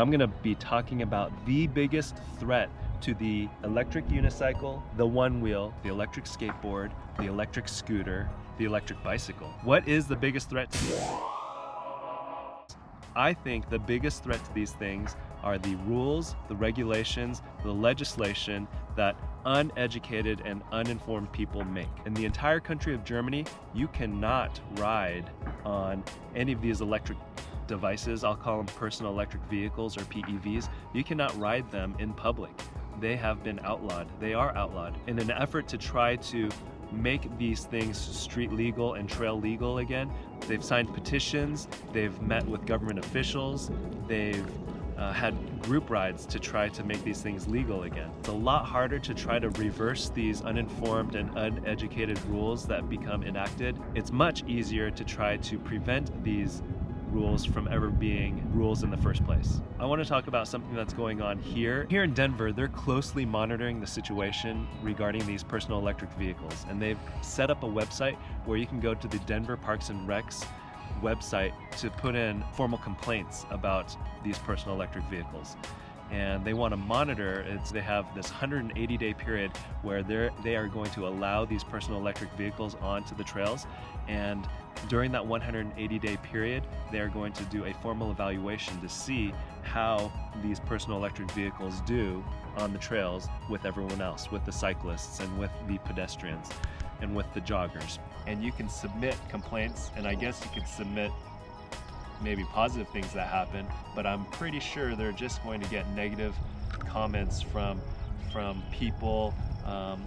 I'm gonna be talking about the biggest threat to the electric unicycle, the one wheel, the electric skateboard, the electric scooter, the electric bicycle. What is the biggest threat to these? I think the biggest threat to these things are the rules, the regulations, the legislation that uneducated and uninformed people make. In the entire country of Germany, you cannot ride on any of these electric devices. I'll call them personal electric vehicles or PEVs. You cannot ride them in public. They have been outlawed. They are outlawed. In an effort to try to make these things street legal and trail legal again, they've signed petitions, they've met with government officials, they've had group rides to try to make these things legal again. It's a lot harder to try to reverse these uninformed and uneducated rules that become enacted. It's much easier to try to prevent these rules from ever being rules in the first place. I want to talk about something that's going on here. Here in Denver, they're closely monitoring the situation regarding these personal electric vehicles, and they've set up a website where you can go to the Denver Parks and Recs website to put in formal complaints about these personal electric vehicles. And they want to monitor it. They have this 180-day period where they are going to allow these personal electric vehicles onto the trails, and during that 180-day period, they are going to do a formal evaluation to see how these personal electric vehicles do on the trails with everyone else, with the cyclists and with the pedestrians and with the joggers. And you can submit complaints, and I guess you could submit maybe positive things that happen, but I'm pretty sure they're just going to get negative comments from people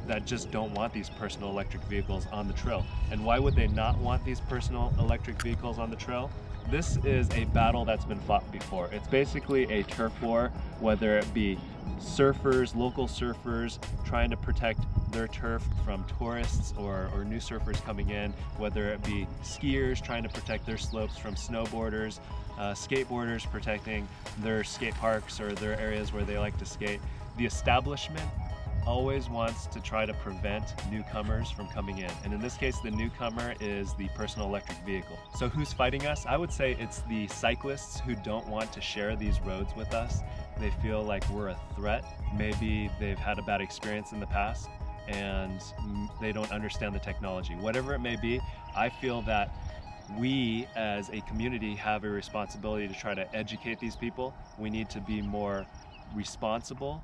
that just don't want these personal electric vehicles on the trail. And why would they not want these personal electric vehicles on the trail? This is a battle that's been fought before. It's basically a turf war, whether it be surfers, local surfers trying to protect their turf from tourists or new surfers coming in, whether it be skiers trying to protect their slopes from snowboarders, skateboarders protecting their skate parks or their areas where they like to skate. The establishment always wants to try to prevent newcomers from coming in. And in this case, the newcomer is the personal electric vehicle. So who's fighting us? I would say it's the cyclists who don't want to share these roads with us. They feel like we're a threat. Maybe they've had a bad experience in the past and they don't understand the technology. Whatever it may be, I feel that we as a community have a responsibility to try to educate these people. We need to be more responsible.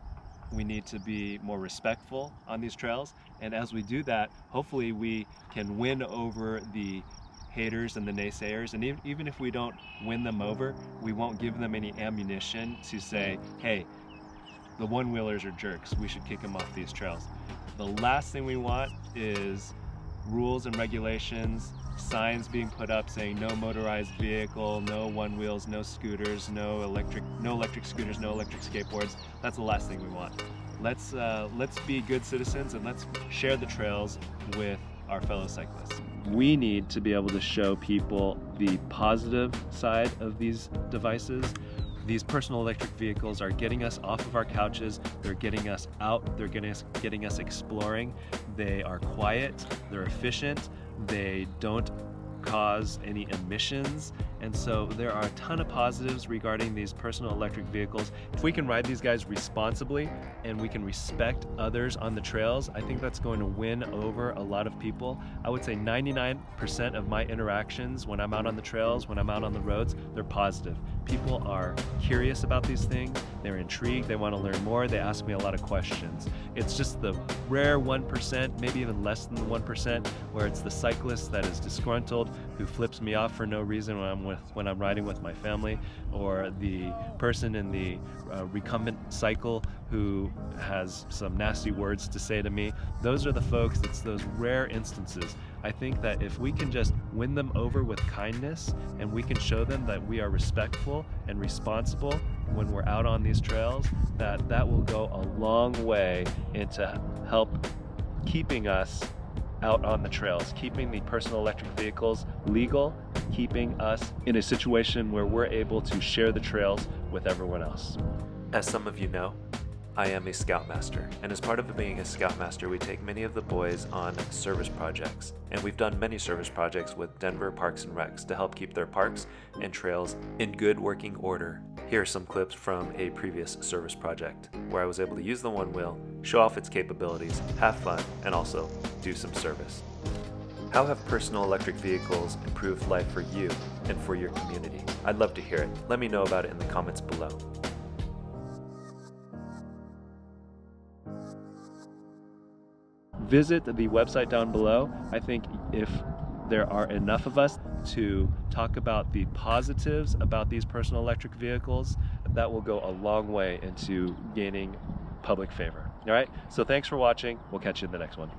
We need to be more respectful on these trails. And as we do that, hopefully we can win over the haters and the naysayers. And even if we don't win them over, we won't give them any ammunition to say, hey, the one-wheelers are jerks, we should kick them off these trails. The last thing we want is rules and regulations, signs being put up saying no motorized vehicle, no one wheels, no scooters, no electric scooters, no electric skateboards. That's the last thing we want. Let's be good citizens and let's share the trails with our fellow cyclists. We need to be able to show people the positive side of these devices. These personal electric vehicles are getting us off of our couches, they're getting us out, they're getting us exploring. They are quiet, they're efficient, they don't cause any emissions, and so there are a ton of positives regarding these personal electric vehicles. If we can ride these guys responsibly and we can respect others on the trails, I think that's going to win over a lot of people. I would say 99% of my interactions when I'm out on the trails, when I'm out on the roads, they're positive. People are curious about these things, they're intrigued, they want to learn more, they ask me a lot of questions. It's just the rare 1%, maybe even less than the 1%, where it's the cyclist that is disgruntled, who flips me off for no reason when I'm riding with my family, or the person in the recumbent cycle who has some nasty words to say to me. Those are the folks, it's those rare instances. I think that if we can just win them over with kindness and we can show them that we are respectful and responsible when we're out on these trails, that will go a long way into help keeping us out on the trails, keeping the personal electric vehicles legal, keeping us in a situation where we're able to share the trails with everyone else. As some of you know, I am a Scoutmaster, and as part of being a Scoutmaster, we take many of the boys on service projects. And we've done many service projects with Denver Parks and Recs to help keep their parks and trails in good working order. Here are some clips from a previous service project where I was able to use the Onewheel, show off its capabilities, have fun, and also do some service. How have personal electric vehicles improved life for you and for your community? I'd love to hear it. Let me know about it in the comments below. Visit the website down below. I think if there are enough of us to talk about the positives about these personal electric vehicles, that will go a long way into gaining public favor. All right, so thanks for watching. We'll catch you in the next one.